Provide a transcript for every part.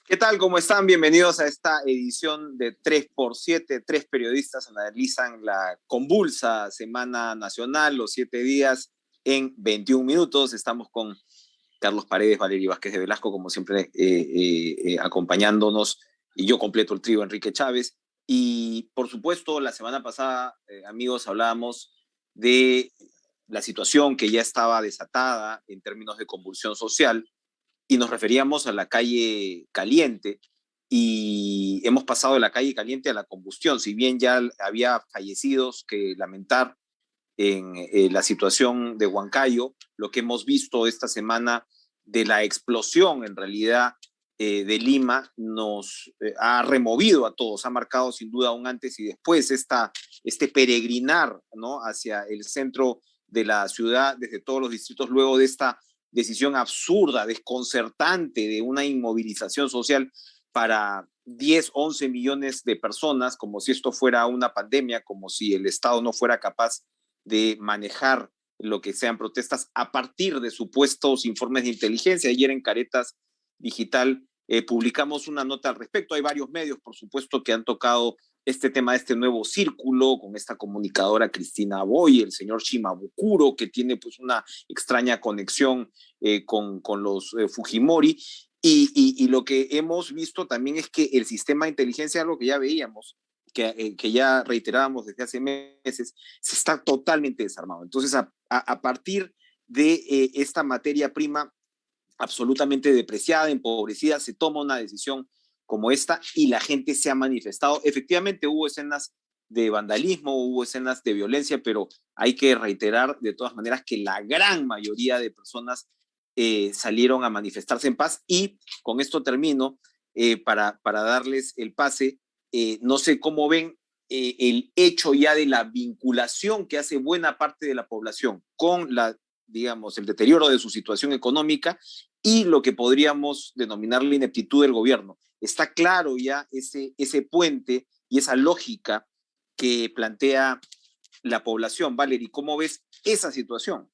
¿Qué tal? ¿Cómo están? Bienvenidos a esta edición de 3x7. Tres periodistas analizan la convulsa Semana Nacional, los 7 días en 21 minutos. Estamos con Carlos Paredes, Valeria Vázquez de Velasco, como siempre, acompañándonos. Y yo completo el trío, Enrique Chávez. Y, por supuesto, la semana pasada, amigos, hablábamos de la situación que ya estaba desatada en términos de convulsión social y nos referíamos a la calle caliente y hemos pasado de la calle caliente a la combustión. Si bien ya había fallecidos que lamentar en la situación de Huancayo, lo que hemos visto esta semana de la explosión en realidad de Lima nos ha removido a todos, ha marcado sin duda un antes y después este peregrinar, ¿no?, hacia el centro de la ciudad desde todos los distritos luego de esta decisión absurda, desconcertante de una inmovilización social para 10, 11 millones de personas, como si esto fuera una pandemia, como si el Estado no fuera capaz de manejar lo que sean protestas a partir de supuestos informes de inteligencia. Ayer en Caretas Digital publicamos una nota al respecto. Hay varios medios, por supuesto, que han tocado este tema de este nuevo círculo con esta comunicadora Cristina Boy, el señor Shimabukuro, que tiene pues una extraña conexión con los Fujimori. Y lo que hemos visto también es que el sistema de inteligencia, algo que ya veíamos, que ya reiterábamos desde hace meses, se está totalmente desarmado. Entonces, a partir de esta materia prima absolutamente depreciada, empobrecida, se toma una decisión como esta y la gente se ha manifestado. Efectivamente hubo escenas de vandalismo, hubo escenas de violencia, pero hay que reiterar de todas maneras que la gran mayoría de personas salieron a manifestarse en paz. Y con esto termino, para darles el pase. No sé cómo ven el hecho ya de la vinculación que hace buena parte de la población con digamos, el deterioro de su situación económica y lo que podríamos denominar la ineptitud del gobierno. Está claro ya ese puente y esa lógica que plantea la población. Valerie, ¿cómo ves esa situación?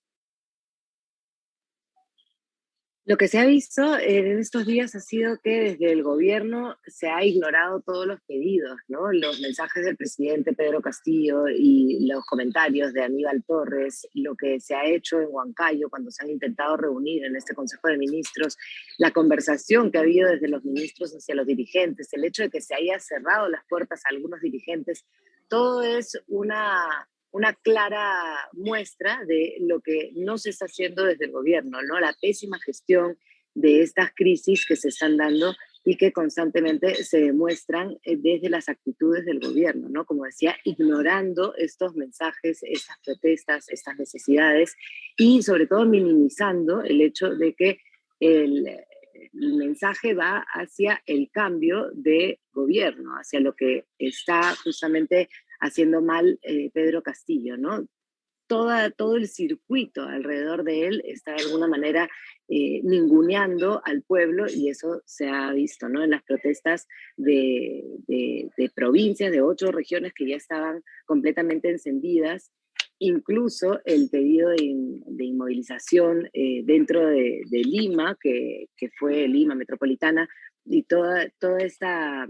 Lo que se ha visto en estos días ha sido que desde el gobierno se ha ignorado todos los pedidos, ¿no? Los mensajes del presidente Pedro Castillo y los comentarios de Aníbal Torres, lo que se ha hecho en Huancayo cuando se han intentado reunir en este Consejo de Ministros, la conversación que ha habido desde los ministros hacia los dirigentes, el hecho de que se haya cerrado las puertas a algunos dirigentes, todo es una clara muestra de lo que no se está haciendo desde el gobierno, ¿no? La pésima gestión de estas crisis que se están dando y que constantemente se demuestran desde las actitudes del gobierno, ¿no? Como decía, ignorando estos mensajes, estas protestas, estas necesidades y sobre todo minimizando el hecho de que el mensaje va hacia el cambio de gobierno, hacia lo que está justamente haciendo mal Pedro Castillo, ¿no? Todo el circuito alrededor de él está de alguna manera ninguneando al pueblo y eso se ha visto, ¿no? En las protestas de provincias, de 8 regiones que ya estaban completamente encendidas, incluso el pedido de inmovilización dentro de Lima, que fue Lima metropolitana, y toda esta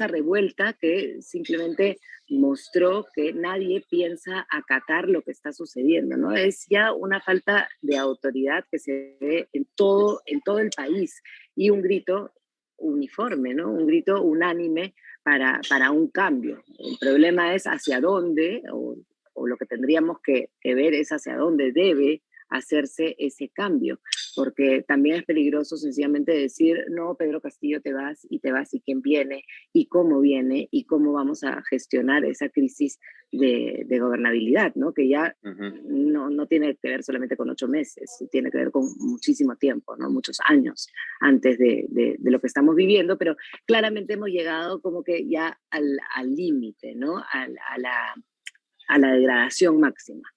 revuelta que simplemente mostró que nadie piensa acatar lo que está sucediendo, ¿no? Es ya una falta de autoridad que se ve en todo el país y un grito uniforme, ¿no? Un grito unánime para un cambio. El problema es hacia dónde, o lo que tendríamos que ver es hacia dónde debe hacerse ese cambio, porque también es peligroso sencillamente decir, no, Pedro Castillo, te vas, y quién viene, viene, y cómo vamos a gestionar esa crisis de gobernabilidad, ¿no? Que ya no tiene que ver solamente con 8 meses, tiene que ver con muchísimo tiempo, ¿no? Muchos años antes de lo que estamos viviendo, pero claramente hemos llegado como que ya al límite, ¿no? A la degradación máxima.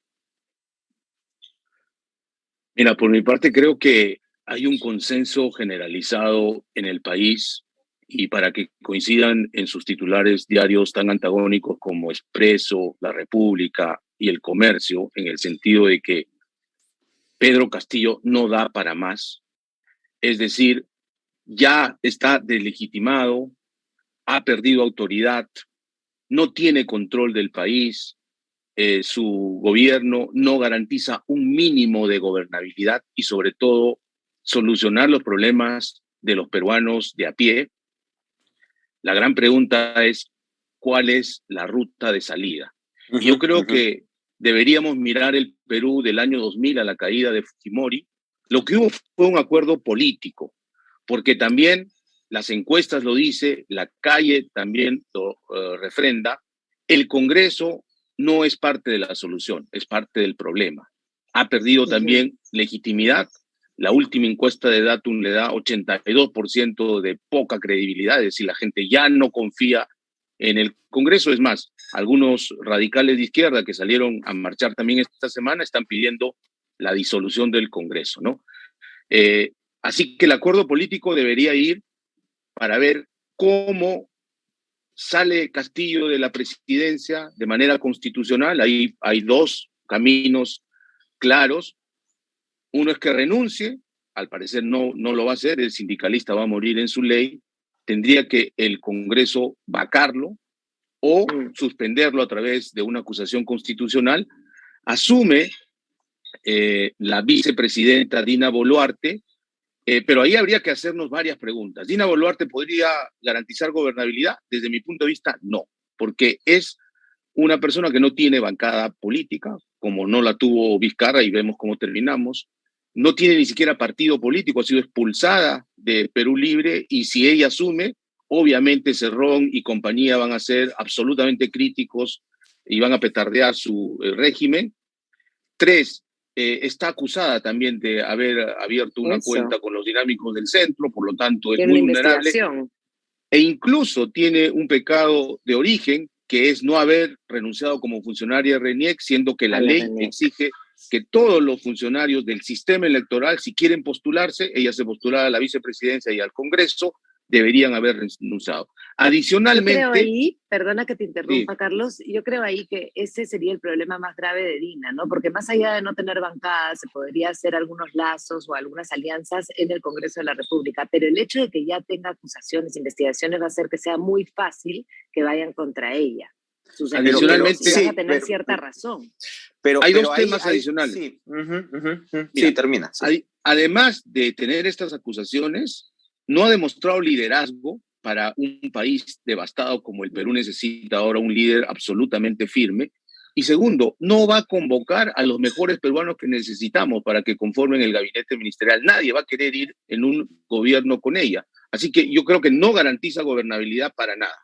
Mira, por mi parte creo que hay un consenso generalizado en el país y para que coincidan en sus titulares diarios tan antagónicos como Expreso, La República y El Comercio, en el sentido de que Pedro Castillo no da para más. Es decir, ya está deslegitimado, ha perdido autoridad, no tiene control del país, su gobierno no garantiza un mínimo de gobernabilidad y sobre todo solucionar los problemas de los peruanos de a pie. La gran pregunta es, ¿cuál es la ruta de salida? Y yo creo que deberíamos mirar el Perú del año 2000 a la caída de Fujimori. Lo que hubo fue un acuerdo político, porque también las encuestas lo dice, la calle también lo refrenda. El Congreso no es parte de la solución, es parte del problema. Ha perdido también legitimidad. La última encuesta de Datum le da 82% de poca credibilidad, es decir, la gente ya no confía en el Congreso. Es más, algunos radicales de izquierda que salieron a marchar también esta semana están pidiendo la disolución del Congreso, ¿no? Así que el acuerdo político debería ir para ver cómo sale Castillo de la presidencia de manera constitucional. Ahí hay dos caminos claros. Uno es que renuncie, al parecer no lo va a hacer, el sindicalista va a morir en su ley, tendría que el Congreso vacarlo o suspenderlo a través de una acusación constitucional. Asume la vicepresidenta Dina Boluarte, pero ahí habría que hacernos varias preguntas. ¿Dina Boluarte podría garantizar gobernabilidad? Desde mi punto de vista, no, porque es una persona que no tiene bancada política, como no la tuvo Vizcarra y vemos cómo terminamos. No tiene ni siquiera partido político, ha sido expulsada de Perú Libre y si ella asume, obviamente Cerrón y compañía van a ser absolutamente críticos y van a petardear su régimen. 3, está acusada también de haber abierto una cuenta con los dinámicos del centro, por lo tanto es muy vulnerable. E incluso tiene un pecado de origen, que es no haber renunciado como funcionaria RENIEC, siendo que la ley exige que todos los funcionarios del sistema electoral, si quieren postularse, ella se postula a la vicepresidencia y al Congreso, deberían haber renunciado. Adicionalmente... Yo creo ahí, perdona que te interrumpa, sí, Carlos, yo creo ahí que ese sería el problema más grave de Dina, ¿no? Porque más allá de no tener bancada, se podría hacer algunos lazos o algunas alianzas en el Congreso de la República, pero el hecho de que ya tenga acusaciones, investigaciones, va a hacer que sea muy fácil que vayan contra ella. Adicionalmente, van a tener cierta razón. Pero hay dos temas adicionales. Sí, sí, termina. Sí. Además de tener estas acusaciones, no ha demostrado liderazgo para un país devastado como el Perú. Necesita ahora un líder absolutamente firme. Y segundo, no va a convocar a los mejores peruanos que necesitamos para que conformen el gabinete ministerial. Nadie va a querer ir en un gobierno con ella. Así que yo creo que no garantiza gobernabilidad para nada.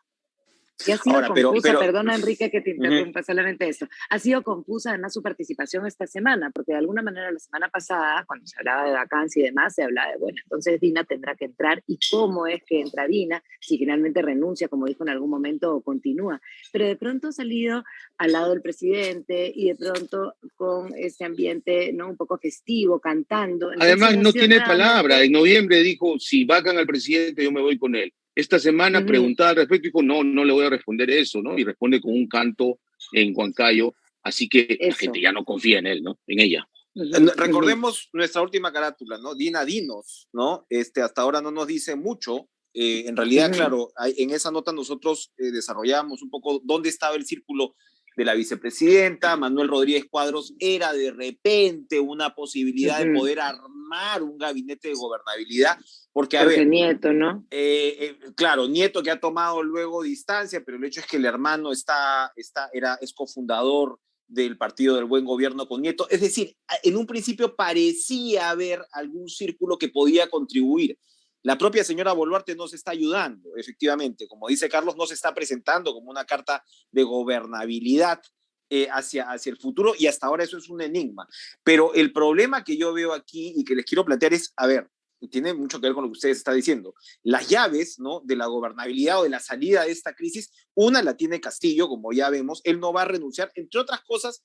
Y ha sido confusa, perdona Enrique que te interrumpa, solamente eso. Ha sido confusa además su participación esta semana, porque de alguna manera la semana pasada, cuando se hablaba de vacancia y demás, se hablaba de, bueno, entonces Dina tendrá que entrar, y cómo es que entra Dina, si finalmente renuncia, como dijo en algún momento, o continúa. Pero de pronto ha salido al lado del presidente y de pronto con ese ambiente, ¿no?, un poco festivo, cantando. Entonces, además no tiene palabra. En noviembre dijo, si vacan al presidente yo me voy con él. Esta semana preguntada al respecto, dijo, no le voy a responder eso, ¿no? Y responde con un canto en Huancayo, así que la gente ya no confía en él, ¿no? En ella. Recordemos nuestra última carátula, ¿no? Dina, dinos, ¿no? Hasta ahora no nos dice mucho. En realidad, claro, en esa nota nosotros desarrollamos un poco dónde estaba el círculo de la vicepresidenta. Manuel Rodríguez Cuadros era de repente una posibilidad de poder armar un gabinete de gobernabilidad, porque a ver, Nieto, ¿no? Claro, Nieto que ha tomado luego distancia, pero el hecho es que el hermano es cofundador del Partido del Buen Gobierno con Nieto. Es decir, en un principio parecía haber algún círculo que podía contribuir. La propia señora Boluarte no se está ayudando, efectivamente. Como dice Carlos, no se está presentando como una carta de gobernabilidad hacia el futuro, y hasta ahora eso es un enigma. Pero el problema que yo veo aquí y que les quiero plantear es, a ver, y tiene mucho que ver con lo que ustedes están diciendo, las llaves, ¿no?, de la gobernabilidad o de la salida de esta crisis, una la tiene Castillo, como ya vemos. Él no va a renunciar, entre otras cosas,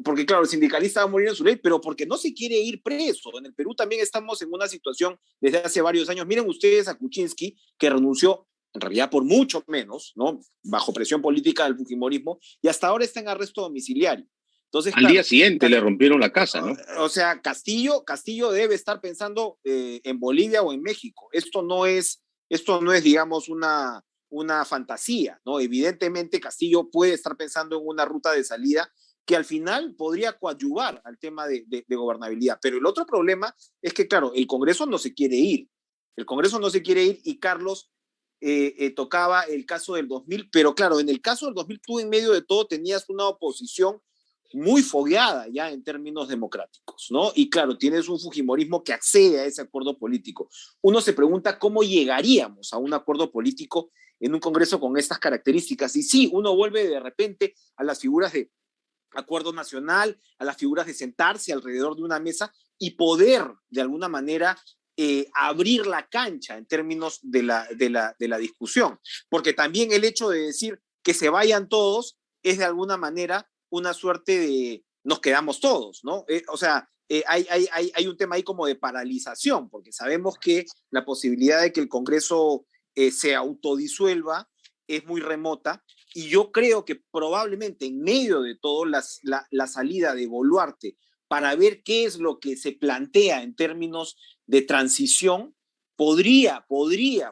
porque claro, el sindicalista va a morir en su ley, pero porque no se quiere ir preso. En el Perú también estamos en una situación desde hace varios años. Miren ustedes a Kuczynski, que renunció en realidad por mucho menos, ¿no?, bajo presión política del fujimorismo, y hasta ahora está en arresto domiciliario. Entonces, Al día claro, siguiente le rompieron la casa, ¿no? o sea, Castillo debe estar pensando en Bolivia o en México. Esto no es, digamos, una fantasía, ¿no? Evidentemente Castillo puede estar pensando en una ruta de salida que al final podría coadyuvar al tema de gobernabilidad. Pero el otro problema es que, claro, el Congreso no se quiere ir. El Congreso no se quiere ir y Carlos tocaba el caso del 2000, pero claro, en el caso del 2000 tú en medio de todo tenías una oposición muy fogueada ya en términos democráticos, ¿no? Y claro, tienes un fujimorismo que accede a ese acuerdo político. Uno se pregunta cómo llegaríamos a un acuerdo político en un Congreso con estas características. Y sí, uno vuelve de repente a las figuras de acuerdo nacional, a las figuras de sentarse alrededor de una mesa y poder, de alguna manera, abrir la cancha en términos de la discusión. Porque también el hecho de decir que se vayan todos es de alguna manera una suerte de nos quedamos todos, ¿no? O sea, hay un tema ahí como de paralización, porque sabemos que la posibilidad de que el Congreso se autodisuelva es muy remota, y yo creo que probablemente en medio de todo la salida de Boluarte para ver qué es lo que se plantea en términos de transición podría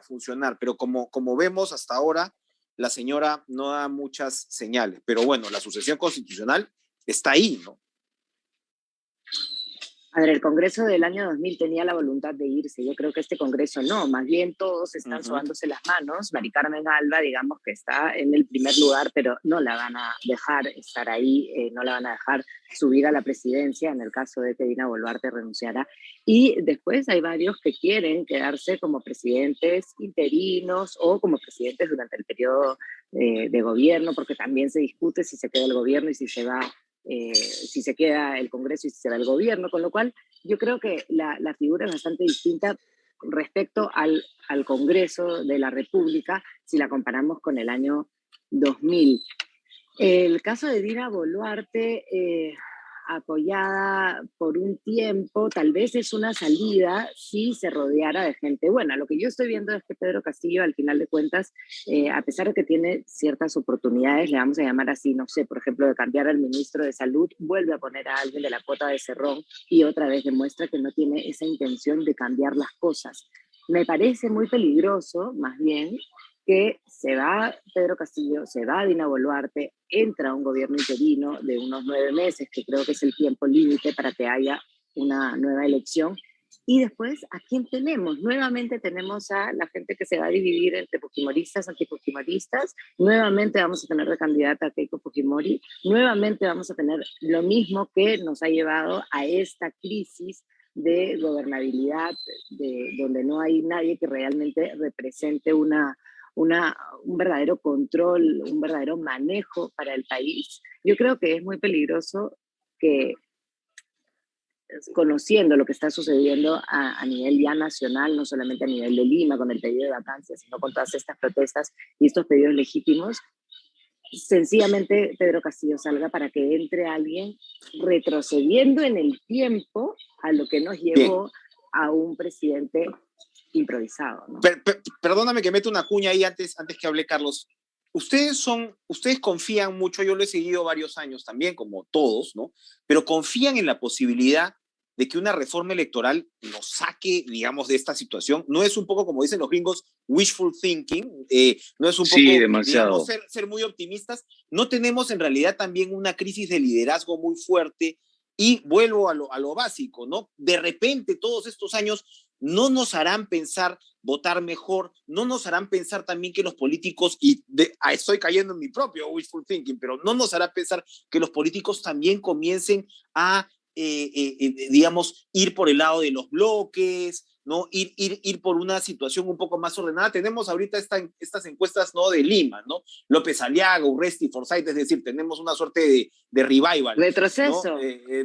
funcionar, pero como vemos hasta ahora, la señora no da muchas señales. Pero bueno, la sucesión constitucional está ahí, ¿no? A ver, el Congreso del año 2000 tenía la voluntad de irse. Yo creo que este Congreso no. Más bien todos están sobándose las manos. Mari Carmen Alba, digamos que está en el primer lugar, pero no la van a dejar estar ahí, no la van a dejar subir a la presidencia en el caso de que Dina Boluarte renunciara. Y después hay varios que quieren quedarse como presidentes interinos o como presidentes durante el periodo de gobierno, porque también se discute si se queda el gobierno y si se va si se queda el Congreso y si se va el gobierno, con lo cual yo creo que la figura es bastante distinta respecto al Congreso de la República si la comparamos con el año 2000. El caso de Dina Boluarte, apoyada por un tiempo, tal vez es una salida si se rodeara de gente buena. Lo que yo estoy viendo es que Pedro Castillo, al final de cuentas, a pesar de que tiene ciertas oportunidades, le vamos a llamar así, no sé, por ejemplo, de cambiar al ministro de Salud, vuelve a poner a alguien de la cuota de Cerrón y otra vez demuestra que no tiene esa intención de cambiar las cosas. Me parece muy peligroso, más bien, que se va Pedro Castillo, se va Dina Boluarte, entra un gobierno interino de unos 9 meses, que creo que es el tiempo límite para que haya una nueva elección. Y después, ¿a quién tenemos? Nuevamente tenemos a la gente que se va a dividir entre fujimoristas, antifujimoristas. Nuevamente vamos a tener de candidata a Keiko Fujimori. Nuevamente vamos a tener lo mismo que nos ha llevado a esta crisis de gobernabilidad, donde no hay nadie que realmente represente un verdadero control, un verdadero manejo para el país. Yo creo que es muy peligroso que, conociendo lo que está sucediendo a nivel ya nacional, no solamente a nivel de Lima, con el pedido de vacancias, sino con todas estas protestas y estos pedidos legítimos, sencillamente Pedro Castillo salga para que entre alguien retrocediendo en el tiempo a lo que nos llevó Bien. A un presidente improvisado, ¿no? Perdóname que mete una cuña ahí antes que hable Carlos. Ustedes confían mucho, yo lo he seguido varios años también, como todos, ¿no? Pero confían en la posibilidad de que una reforma electoral nos saque, digamos, de esta situación. No es un poco, como dicen los gringos, wishful thinking, no es un poco, demasiado. digamos, ser muy optimistas. No tenemos en realidad también una crisis de liderazgo muy fuerte, y vuelvo a lo básico, ¿no? De repente todos estos años no nos harán pensar votar mejor, no nos harán pensar también que los políticos, estoy cayendo en mi propio wishful thinking, pero no nos hará pensar que los políticos también comiencen a, digamos, ir por el lado de los bloques, ¿no? Ir por una situación un poco más ordenada. Tenemos ahorita estas encuestas, ¿no? De Lima, ¿no? López Aliaga, Urresti, Forsyth, es decir, tenemos una suerte de revival. Retroceso.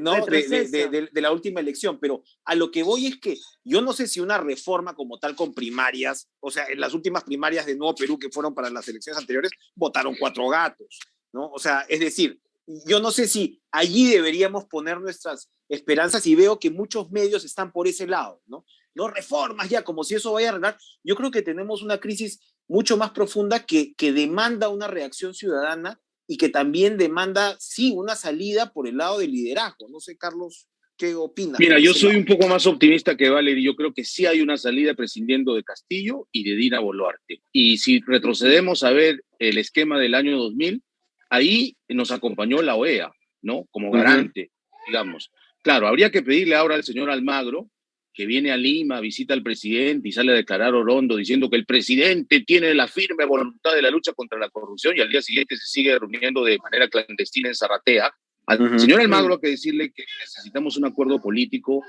¿no? De la última elección, pero a lo que voy es que yo no sé si una reforma como tal con primarias, o sea, en las últimas primarias de Nuevo Perú que fueron para las elecciones anteriores, votaron 4 gatos, ¿no? O sea, es decir, yo no sé si allí deberíamos poner nuestras esperanzas, y veo que muchos medios están por ese lado, ¿no? No reformas ya, como si eso vaya a arreglar. Yo creo que tenemos una crisis mucho más profunda que demanda una reacción ciudadana y que también demanda, sí, una salida por el lado del liderazgo. No sé, Carlos, ¿qué opinas? Mira, yo soy un poco más optimista que Valery. Yo creo que sí hay una salida prescindiendo de Castillo y de Dina Boluarte. Y si retrocedemos a ver el esquema del año 2000, ahí nos acompañó la OEA, ¿no? Como garante, digamos. Claro, habría que pedirle ahora al señor Almagro, que viene a Lima, visita al presidente y sale a declarar Orondo diciendo que el presidente tiene la firme voluntad de la lucha contra la corrupción y al día siguiente se sigue reuniendo de manera clandestina en Zaratea. Al señor Almagro hay que decirle que necesitamos un acuerdo político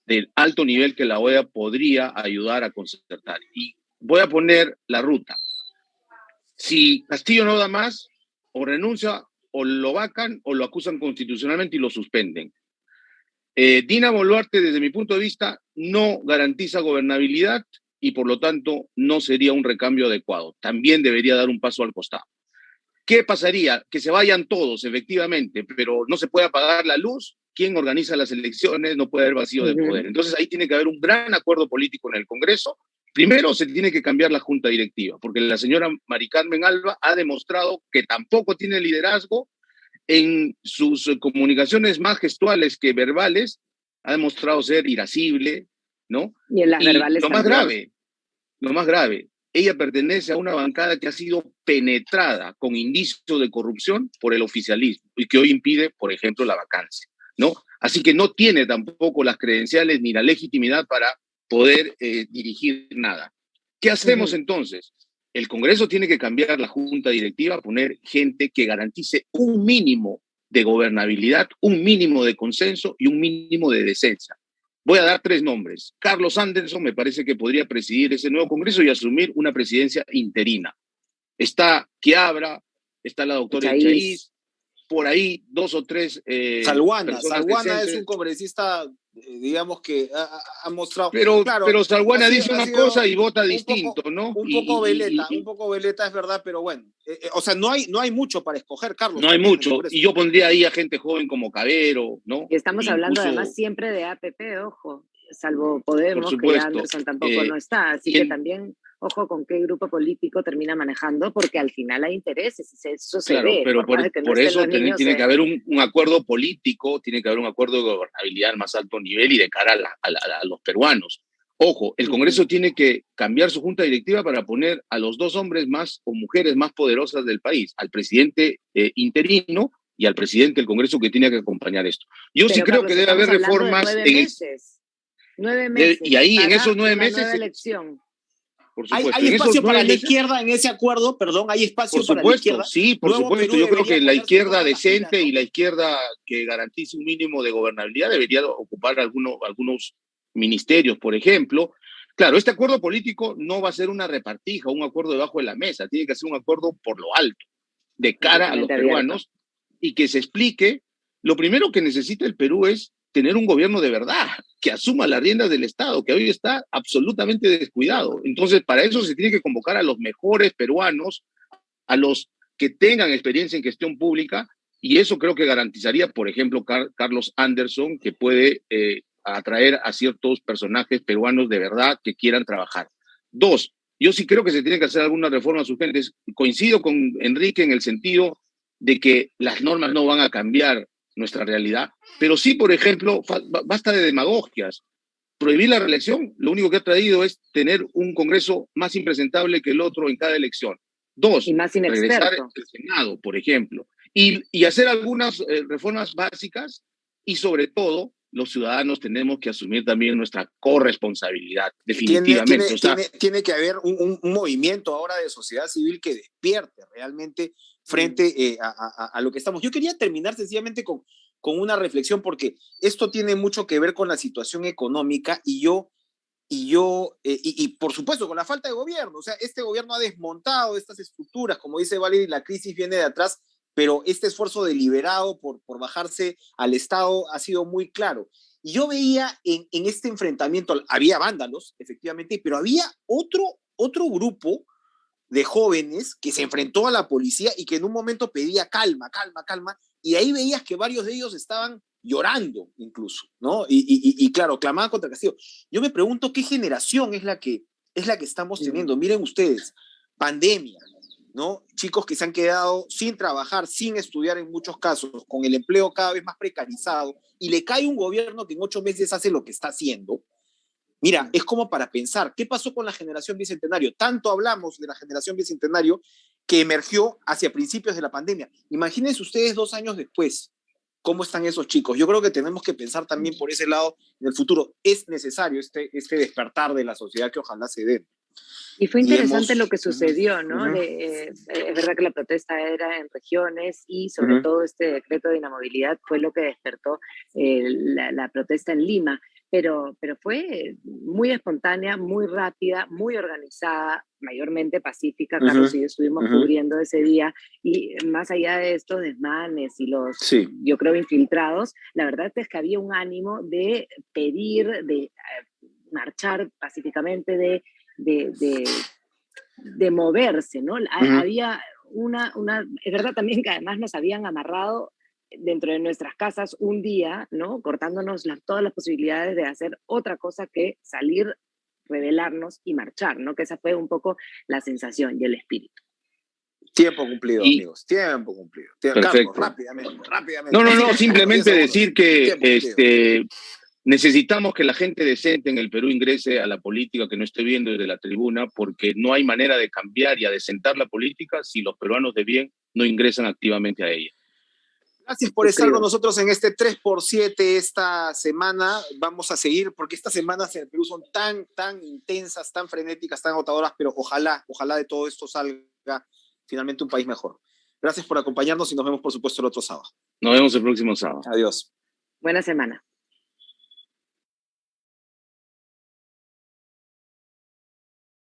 del alto nivel que la OEA podría ayudar a concertar. Y voy a poner la ruta. Si Castillo no da más, o renuncia, o lo vacan, o lo acusan constitucionalmente y lo suspenden. Dina Boluarte, desde mi punto de vista, no garantiza gobernabilidad y por lo tanto no sería un recambio adecuado. También debería dar un paso al costado. ¿Qué pasaría? Que se vayan todos, efectivamente, pero no se puede apagar la luz. ¿Quién organiza las elecciones? No puede haber vacío de poder. Entonces ahí tiene que haber un gran acuerdo político en el Congreso. Primero se tiene que cambiar la junta directiva, porque la señora Mari Carmen Alba ha demostrado que tampoco tiene liderazgo en sus comunicaciones más gestuales que verbales, ha demostrado ser irascible, ¿no? Y en las verbales lo más grave, ella pertenece a una bancada que ha sido penetrada con indicios de corrupción por el oficialismo y que hoy impide, por ejemplo, la vacancia, ¿no? Así que no tiene tampoco las credenciales ni la legitimidad para poder dirigir nada. ¿Qué hacemos entonces? El Congreso tiene que cambiar la junta directiva, poner gente que garantice un mínimo de gobernabilidad, un mínimo de consenso y un mínimo de decencia. Voy a dar 3 nombres. Carlos Anderson me parece que podría presidir ese nuevo Congreso y asumir una presidencia interina. Está Quiabra, está la doctora Echaíz, por ahí 2 o 3 Salguana es un congresista, digamos que ha mostrado... Pero, claro, pero Salguana dice una cosa y vota distinto, ¿no? Un poco veleta, es verdad, pero bueno. O sea, no hay mucho para escoger, Carlos. No hay mucho, y yo pondría ahí a gente joven como Cabero, ¿no? Y estamos hablando además siempre de APP, ojo, salvo Podemos, que ya Anderson tampoco no está, así que también... Ojo con qué grupo político termina manejando, porque al final hay intereses, eso se ve. Pero por eso tiene que haber un acuerdo político, tiene que haber un acuerdo de gobernabilidad al más alto nivel y de cara a los peruanos. Ojo, el Congreso tiene que cambiar su junta directiva para poner a los 2 hombres más o mujeres más poderosas del país, al presidente interino y al presidente del Congreso que tiene que acompañar esto. Yo sí creo que debe haber reformas. 9 meses. Y ahí en esos 9 meses... ¿Hay espacio para la izquierda en ese acuerdo? Perdón, ¿hay espacio para la izquierda? Sí, por supuesto. Yo creo que la izquierda decente y la izquierda que garantice un mínimo de gobernabilidad debería ocupar algunos ministerios, por ejemplo. Claro, este acuerdo político no va a ser una repartija, un acuerdo debajo de la mesa, tiene que ser un acuerdo por lo alto, de cara a los peruanos, y que se explique. Lo primero que necesita el Perú es tener un gobierno de verdad, que asuma las riendas del Estado, que hoy está absolutamente descuidado. Entonces, para eso se tiene que convocar a los mejores peruanos, a los que tengan experiencia en gestión pública, y eso creo que garantizaría, por ejemplo, Carlos Anderson, que puede atraer a ciertos personajes peruanos de verdad que quieran trabajar. 2, yo sí creo que se tienen que hacer algunas reformas urgentes. Coincido con Enrique en el sentido de que las normas no van a cambiar nuestra realidad, pero sí, por ejemplo, basta de demagogias. Prohibir la reelección, lo único que ha traído es tener un Congreso más impresentable que el otro en cada elección. 2, y más regresar al Senado, por ejemplo, y hacer algunas reformas básicas, y sobre todo, los ciudadanos tenemos que asumir también nuestra corresponsabilidad, definitivamente. Tiene que haber un movimiento ahora de sociedad civil que despierte realmente frente a lo que estamos. Yo quería terminar sencillamente con una reflexión, porque esto tiene mucho que ver con la situación económica y por supuesto con la falta de gobierno. O sea, este gobierno ha desmontado estas estructuras, como dice Valery, la crisis viene de atrás, pero este esfuerzo deliberado por bajarse al Estado ha sido muy claro. Y yo veía en este enfrentamiento, había vándalos, efectivamente, pero había otro grupo de jóvenes que se enfrentó a la policía y que en un momento pedía calma, y ahí veías que varios de ellos estaban llorando incluso, ¿no? Y claro, clamaban contra Castillo. Yo me pregunto qué generación es la que estamos teniendo. Miren ustedes, pandemia, ¿no? Chicos que se han quedado sin trabajar, sin estudiar en muchos casos, con el empleo cada vez más precarizado, y le cae un gobierno que en 8 meses hace lo que está haciendo. Mira, es como para pensar, ¿qué pasó con la generación Bicentenario? Tanto hablamos de la generación Bicentenario que emergió hacia principios de la pandemia. Imagínense ustedes 2 años después, ¿cómo están esos chicos? Yo creo que tenemos que pensar también por ese lado en el futuro. Es necesario este despertar de la sociedad que ojalá se dé. Y fue interesante lo que Uh-huh, sucedió, ¿no? uh-huh. Es verdad que la protesta era en regiones y sobre todo este decreto de inamovilidad fue lo que despertó la protesta en Lima, pero fue muy espontánea, muy rápida, muy organizada, mayormente pacífica. Carlos y yo estuvimos cubriendo ese día y más allá de estos desmanes y los, yo creo, infiltrados, la verdad es que había un ánimo de pedir, de marchar pacíficamente, de moverse, ¿no? Había es verdad también que además nos habían amarrado dentro de nuestras casas un día, ¿no? Cortándonos todas las posibilidades de hacer otra cosa que salir, rebelarnos y marchar, ¿no? Que esa fue un poco la sensación y el espíritu. Tiempo cumplido, amigos, tiempo cumplido. Perfecto. Carlos, rápidamente. No, simplemente decir que necesitamos que la gente decente en el Perú ingrese a la política, que no esté viendo desde la tribuna, porque no hay manera de cambiar y adecentar la política si los peruanos de bien no ingresan activamente a ella. Gracias por estar con nosotros en este 3x7 esta semana. Vamos a seguir, porque estas semanas en el Perú son tan intensas, tan frenéticas, tan agotadoras, pero ojalá de todo esto salga finalmente un país mejor. Gracias por acompañarnos y nos vemos, por supuesto, el otro sábado. Nos vemos el próximo sábado. Adiós. Buena semana.